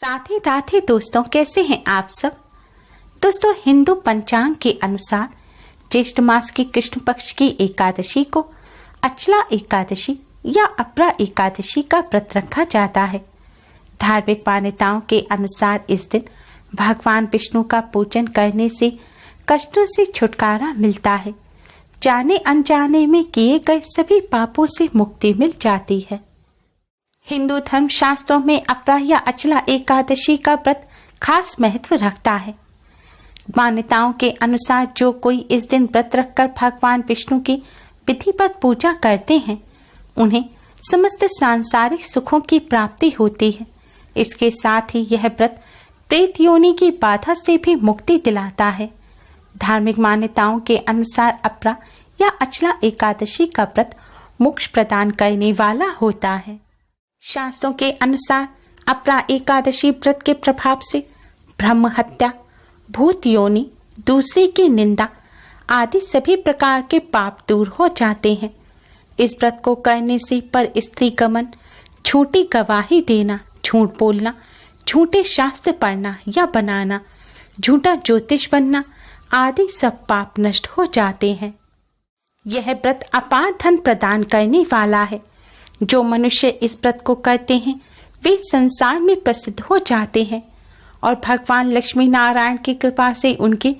राधे दोस्तों, कैसे हैं आप सब। दोस्तों, हिंदू पंचांग के अनुसार ज्येष्ठ मास की कृष्ण पक्ष की एकादशी को अचला एकादशी या अपरा एकादशी का व्रत रखा जाता है। धार्मिक मान्यताओं के अनुसार इस दिन भगवान विष्णु का पूजन करने से कष्टों से छुटकारा मिलता है। जाने अनजाने में किए गए सभी पापों से मुक्ति मिल जाती है। हिंदू धर्म शास्त्रों में अपरा या अचला एकादशी का व्रत खास महत्व रखता है। मान्यताओं के अनुसार जो कोई इस दिन व्रत रखकर भगवान विष्णु की विधिवत पूजा करते हैं, उन्हें समस्त सांसारिक सुखों की प्राप्ति होती है। इसके साथ ही यह व्रत प्रेत योनि की बाधा से भी मुक्ति दिलाता है। धार्मिक मान्यताओं के अनुसार अपरा या अचला एकादशी का व्रत मोक्ष प्रदान करने वाला होता है। शास्त्रों के अनुसार अपरा एकादशी व्रत के प्रभाव से ब्रह्म हत्या, भूत योनि, दूसरे की निंदा आदि सभी प्रकार के पाप दूर हो जाते हैं। इस व्रत को करने से पर स्त्री गमन, झूठी गवाही देना, झूठ बोलना, झूठे शास्त्र पढ़ना या बनाना, झूठा ज्योतिष बनना आदि सब पाप नष्ट हो जाते हैं। यह व्रत अपार धन प्रदान करने वाला है। जो मनुष्य इस व्रत को करते हैं वे संसार में प्रसिद्ध हो जाते हैं और भगवान लक्ष्मी नारायण की कृपा से उनकी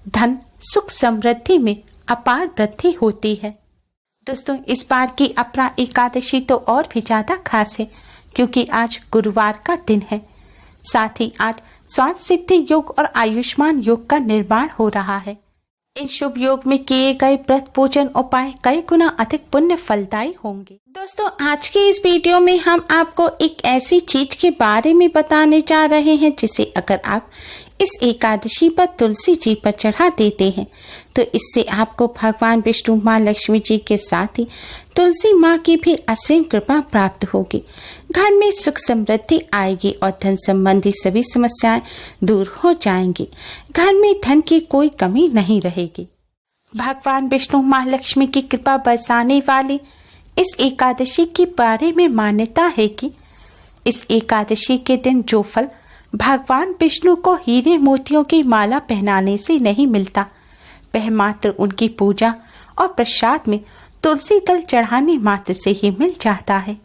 धन सुख समृद्धि में अपार वृद्धि होती है। दोस्तों, इस बार की अपरा एकादशी तो और भी ज्यादा खास है क्योंकि आज गुरुवार का दिन है। साथ ही आज स्वास्थ्य सिद्धि योग और आयुष्मान योग का निर्माण हो रहा है। इस शुभ योग में किए गए व्रत पूजन उपाय कई गुना अधिक पुण्य फलदायी होंगे। दोस्तों, आज के इस वीडियो में हम आपको एक ऐसी चीज के बारे में बताने जा रहे हैं जिसे अगर आप इस एकादशी पर तुलसी जी पर चढ़ा देते हैं तो इससे आपको भगवान विष्णु, माँ लक्ष्मी जी के साथ ही तुलसी माँ की भी असीम कृपा प्राप्त होगी। घर में सुख समृद्धि आएगी और धन संबंधी सभी समस्याएं दूर हो जाएंगी। घर में धन की कोई कमी नहीं रहेगी। भगवान विष्णु, माँ लक्ष्मी की कृपा बरसाने वाली इस एकादशी के बारे में मान्यता है कि इस एकादशी के दिन जो फल भगवान विष्णु को हीरे मोतियों की माला पहनाने से नहीं मिलता, वह मात्र उनकी पूजा और प्रसाद में तुलसी दल चढ़ाने मात्र से ही मिल जाता है।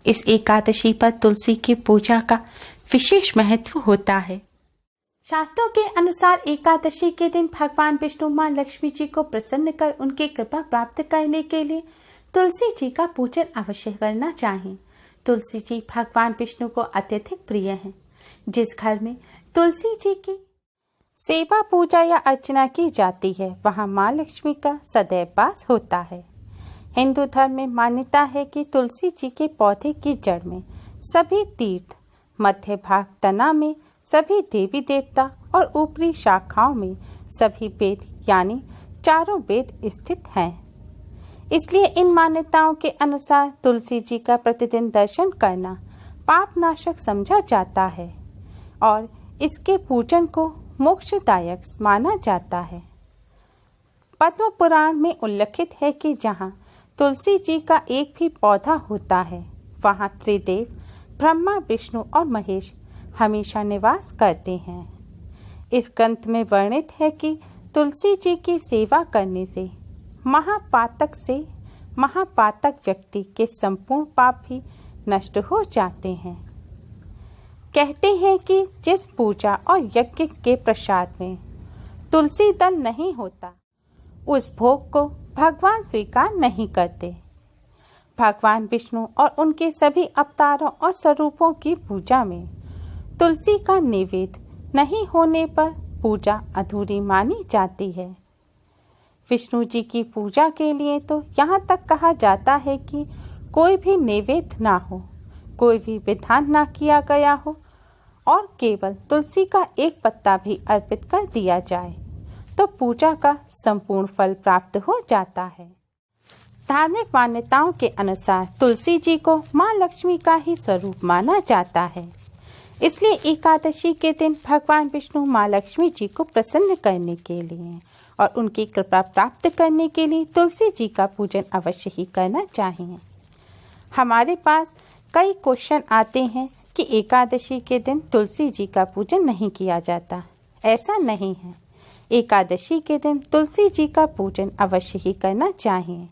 इस एकादशी पर तुलसी की पूजा का विशेष महत्व होता है। शास्त्रों के अनुसार एकादशी के दिन भगवान विष्णु, माँ लक्ष्मी जी को प्रसन्न कर उनकी कृपा प्राप्त करने के लिए तुलसी जी का पूजन अवश्य करना चाहिए। तुलसी जी भगवान विष्णु को अत्यधिक प्रिय हैं। जिस घर में तुलसी जी की सेवा, पूजा या अर्चना की जाती है वहां माँ लक्ष्मी का सदैव वास होता है। हिंदू धर्म में मान्यता है कि तुलसी जी के पौधे की जड़ में सभी तीर्थ, मध्य भाग तना में सभी देवी देवता और ऊपरी शाखाओं में सभी वेद यानी चारों वेद स्थित हैं। इसलिए इन मान्यताओं के अनुसार तुलसी जी का प्रतिदिन दर्शन करना पाप नाशक समझा जाता है और इसके पूजन को मोक्षदायक माना जाता है। पद्म पुराण में उल्लेखित है कि जहाँ तुलसी जी का एक भी पौधा होता है वहाँ त्रिदेव ब्रह्मा, विष्णु और महेश हमेशा निवास करते हैं। इस ग्रंथ में वर्णित है कि तुलसी जी की सेवा करने से महापातक व्यक्ति के संपूर्ण पाप भी नष्ट हो जाते हैं। कहते हैं कि जिस पूजा और यज्ञ के प्रसाद में तुलसी दल नहीं होता उस भोग को भगवान स्वीकार नहीं करते। भगवान विष्णु और उनके सभी अवतारों और स्वरूपों की पूजा में तुलसी का निवेद नहीं होने पर पूजा अधूरी मानी जाती है। विष्णु जी की पूजा के लिए तो यहाँ तक कहा जाता है कि कोई भी नैवेद्य ना हो, कोई भी विधान ना किया गया हो और केवल तुलसी का एक पत्ता भी अर्पित कर दिया जाए तो पूजा का संपूर्ण फल प्राप्त हो जाता है। धार्मिक मान्यताओं के अनुसार तुलसी जी को माँ लक्ष्मी का ही स्वरूप माना जाता है। इसलिए एकादशी के दिन भगवान विष्णु, माँ लक्ष्मी जी को प्रसन्न करने के लिए और उनकी कृपा प्राप्त करने के लिए तुलसी जी का पूजन अवश्य ही करना चाहिए। हमारे पास कई क्वेश्चन आते हैं कि एकादशी के दिन तुलसी जी का पूजन नहीं किया जाता। ऐसा नहीं है। एकादशी के दिन तुलसी जी का पूजन अवश्य ही करना चाहिए,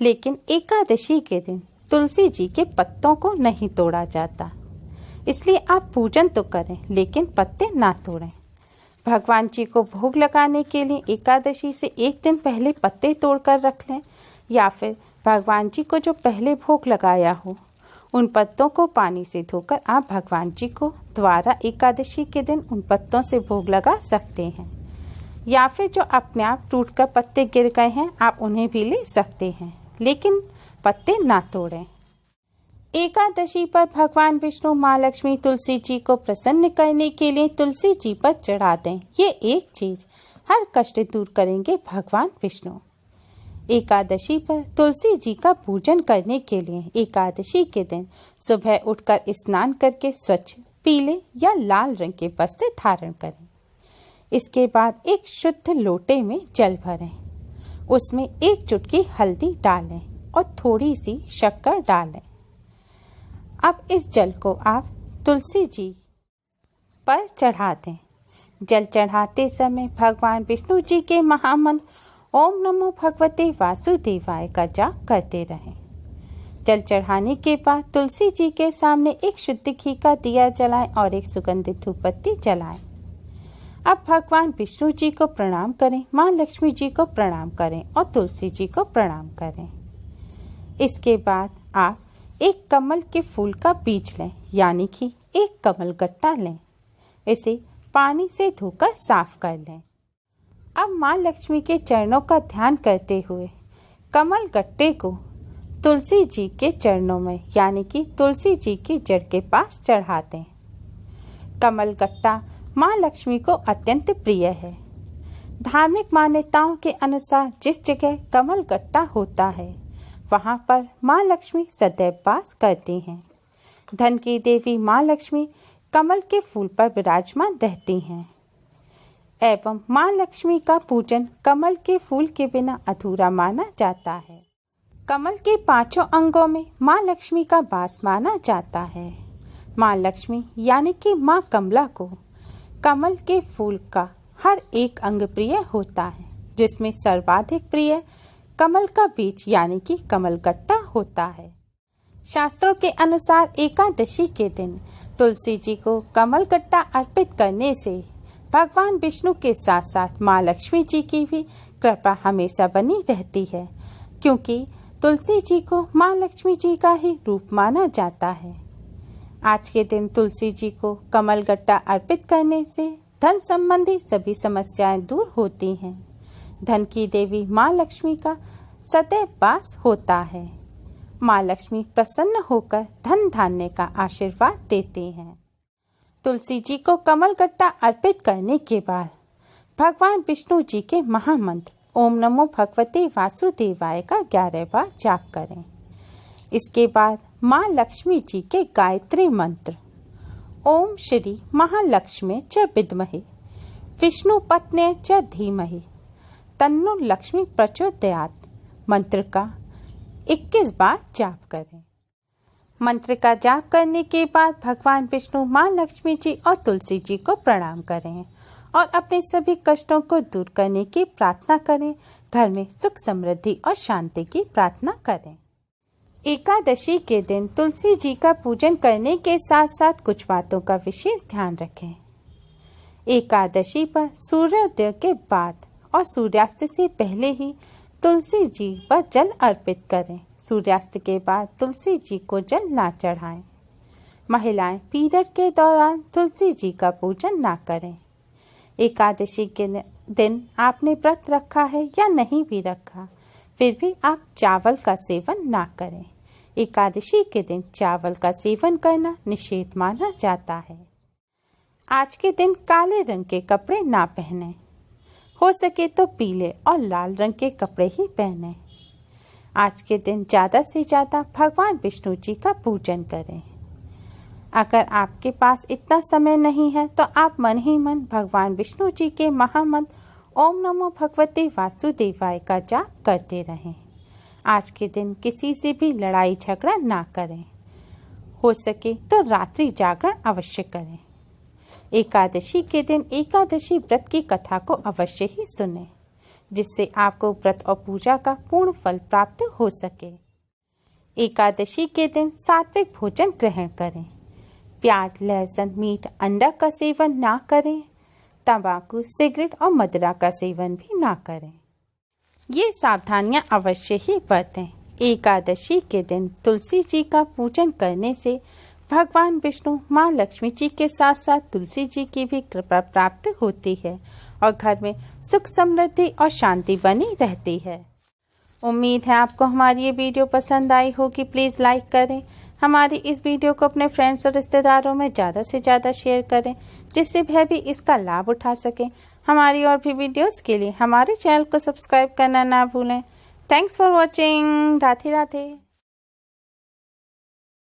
लेकिन एकादशी के दिन तुलसी जी के पत्तों को नहीं तोड़ा जाता। इसलिए आप पूजन तो करें, लेकिन पत्ते ना तोड़ें। भगवान जी को भोग लगाने के लिए एकादशी से एक दिन पहले पत्ते तोड़कर रख लें, या फिर भगवान जी को जो पहले भोग लगाया हो उन पत्तों को पानी से धोकर आप भगवान जी को दोबारा एकादशी के दिन उन पत्तों से भोग लगा सकते हैं। या फिर जो अपने आप टूटकर पत्ते गिर गए हैं आप उन्हें भी ले सकते हैं, लेकिन पत्ते ना तोड़ें। एकादशी पर भगवान विष्णु, माँ लक्ष्मी, तुलसी जी को प्रसन्न करने के लिए तुलसी जी पर चढ़ा दें। ये एक चीज हर कष्ट दूर करेंगे भगवान विष्णु। एकादशी पर तुलसी जी का पूजन करने के लिए एकादशी के दिन सुबह उठकर स्नान करके स्वच्छ पीले या लाल रंग के वस्त्र धारण करें। इसके बाद एक शुद्ध लोटे में जल भरें, उसमें एक चुटकी हल्दी डालें और थोड़ी सी शक्कर डालें। अब इस जल को आप तुलसी जी पर चढ़ा दें। जल चढ़ाते समय भगवान विष्णु जी के महामंत्र ओम नमो भगवते वासुदेवाय का जाप करते रहें। जल चढ़ाने के बाद तुलसी जी के सामने एक शुद्ध घी का दिया जलाएं और एक सुगंधित धूपबत्ती जलाएं। अब भगवान विष्णु जी को प्रणाम करें, माँ लक्ष्मी जी को प्रणाम करें और तुलसी जी को प्रणाम करें। इसके बाद आप एक कमल के फूल का बीज लें, यानी कि एक कमल गट्टा लें। इसे पानी से धोकर साफ कर लें। अब माँ लक्ष्मी के चरणों का ध्यान करते हुए कमल गट्टे को तुलसी जी के चरणों में, यानी कि तुलसी जी की जड़ के पास चढ़ा दें। कमल गट्टा माँ लक्ष्मी को अत्यंत प्रिय है। धार्मिक मान्यताओं के अनुसार जिस जगह कमल गट्टा होता है वहाँ पर माँ लक्ष्मी सदैव वास करती हैं। धन की देवी माँ लक्ष्मी कमल के फूल पर विराजमान रहती हैं एवं माँ लक्ष्मी का पूजन कमल के फूल के बिना अधूरा माना जाता है। कमल के पांचों अंगों में माँ लक्ष्मी का वास माना जाता है। माँ लक्ष्मी यानी कि माँ कमला को कमल के फूल का हर एक अंग प्रिय होता है, जिसमें सर्वाधिक प्रिय कमल का बीज यानी कि कमल गट्टा होता है। शास्त्रों के अनुसार एकादशी के दिन तुलसी जी को कमल गट्टा अर्पित करने से भगवान विष्णु के साथ साथ माँ लक्ष्मी जी की भी कृपा हमेशा बनी रहती है, क्योंकि तुलसी जी को माँ लक्ष्मी जी का ही रूप माना जाता है। आज के दिन तुलसी जी को कमल गट्टा अर्पित करने से धन संबंधी सभी समस्याएं दूर होती हैं। धन की देवी माँ लक्ष्मी का सदैव वास होता है। माँ लक्ष्मी प्रसन्न होकर धन धान्य का आशीर्वाद देती हैं। तुलसी जी को कमल गट्टा अर्पित करने के बाद भगवान विष्णु जी के महामंत्र ओम नमो भगवते वासुदेवाय का 11 बार जाप करें। इसके बाद माँ लक्ष्मी जी के गायत्री मंत्र ओम श्री महालक्ष्मी च विद्महे विष्णु पत्न्यै च धीमहि तन्नो लक्ष्मी प्रचोदयात् मंत्र का 21 बार जाप करें। मंत्र का जाप करने के बाद भगवान विष्णु, माँ लक्ष्मी जी और तुलसी जी को प्रणाम करें और अपने सभी कष्टों को दूर करने की प्रार्थना करें। घर में सुख समृद्धि और शांति की प्रार्थना करें। एकादशी के दिन तुलसी जी का पूजन करने के साथ साथ कुछ बातों का विशेष ध्यान रखें। एकादशी पर सूर्योदय के बाद और सूर्यास्त से पहले ही तुलसी जी पर जल अर्पित करें। सूर्यास्त के बाद तुलसी जी को जल ना चढ़ाएं। महिलाएं पीरियड के दौरान तुलसी जी का पूजन ना करें। एकादशी के दिन आपने व्रत रखा है या नहीं भी रखा, फिर भी आप चावल का सेवन ना करें। एकादशी के दिन चावल का सेवन करना निषेध माना जाता है। आज के दिन काले रंग के कपड़े ना पहनें। हो सके तो पीले और लाल रंग के कपड़े ही पहनें। आज के दिन ज़्यादा से ज़्यादा भगवान विष्णु जी का पूजन करें। अगर आपके पास इतना समय नहीं है तो आप मन ही मन भगवान विष्णु जी के महामंत्र ओम नमो भगवते वासुदेवाय का जाप करते रहें। आज के दिन किसी से भी लड़ाई झगड़ा ना करें। हो सके तो रात्रि जागरण अवश्य करें। एकादशी के दिन एकादशी व्रत की कथा को अवश्य ही सुनें, जिससे आपको व्रत और पूजा का पूर्ण फल प्राप्त हो सके। एकादशी के दिन सात्विक भोजन ग्रहण करें। प्याज, लहसुन, मीट, अंडा का सेवन ना करें। तंबाकू, सिगरेट और मदिरा का सेवन भी ना करें। ये सावधानियां अवश्य ही बरतें। एकादशी के दिन तुलसी जी का पूजन करने से भगवान विष्णु, माँ लक्ष्मी जी के साथ साथ तुलसी जी की भी कृपा प्राप्त होती है और घर में सुख, समृद्धि और शांति बनी रहती है। उम्मीद है आपको हमारी ये वीडियो पसंद आई होगी। प्लीज़ लाइक करें। हमारी इस वीडियो को अपने फ्रेंड्स और रिश्तेदारों में ज़्यादा से ज़्यादा शेयर करें, जिससे वह भी इसका लाभ उठा सकें। हमारी और भी वीडियोस के लिए हमारे चैनल को सब्सक्राइब करना ना भूलें। Thanks for watching. Radhe Radhe.